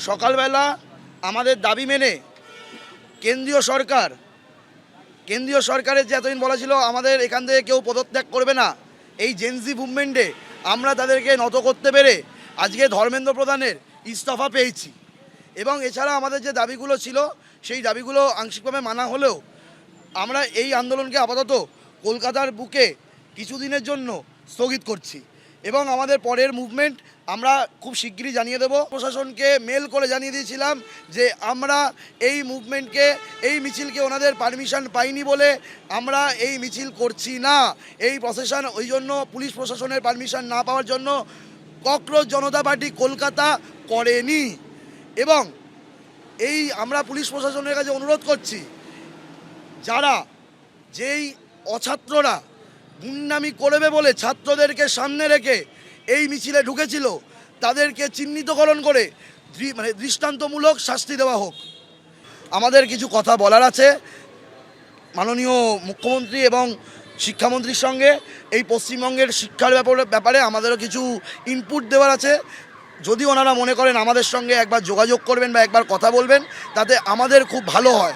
সকালবেলা আমাদের দাবি মেনে কেন্দ্রীয় সরকারের যে এতদিন বলা ছিল আমাদের এখান থেকে কেউ পদত্যাগ করবে না, এই জেনজি মুভমেন্টে আমরা তাদেরকে নত করতে পেরে আজকে ধর্মেন্দ্র প্রধানের ইস্তফা পেয়েছি। এবং এছাড়া আমাদের যে দাবিগুলো ছিল সেই দাবিগুলো আংশিকভাবে মানা হলেও আমরা এই আন্দোলনকে আপাতত কলকাতার বুকে কিছুদিনের জন্য স্থগিত করছি এবং আমাদের পরের মুভমেন্ট আমরা খুব শিগগিরই জানিয়ে দেব। প্রশাসনকে মেল করে জানিয়ে দিয়েছিলাম যে আমরা এই মুভমেন্টকে, এই মিছিলকে ওনাদের পারমিশন পাইনি বলে আমরা এই মিছিল করছি না। এই প্রশাসন ওই জন্য পুলিশ প্রশাসনের পারমিশন না পাওয়ার জন্য ককরোচ জনতা পার্টি কলকাতা করেনি। এবং এই আমরা পুলিশ প্রশাসনের কাছে অনুরোধ করছি, যেই অছাত্ররা গুন্ডামি করবে বলে ছাত্রদেরকে সামনে রেখে এই মিছিলে ঢুকেছিল তাদেরকে চিহ্নিতকরণ করে দৃষ্টান্তমূলক শাস্তি দেওয়া হোক। আমাদের কিছু কথা বলার আছে মাননীয় মুখ্যমন্ত্রী এবং শিক্ষামন্ত্রীর সঙ্গে। এই পশ্চিমবঙ্গের শিক্ষার ব্যাপারে আমাদেরও কিছু ইনপুট দেওয়ার আছে। যদি ওনারা মনে করেন আমাদের সঙ্গে একবার যোগাযোগ করবেন বা একবার কথা বলবেন, তাতে আমাদের খুব ভালো হয়।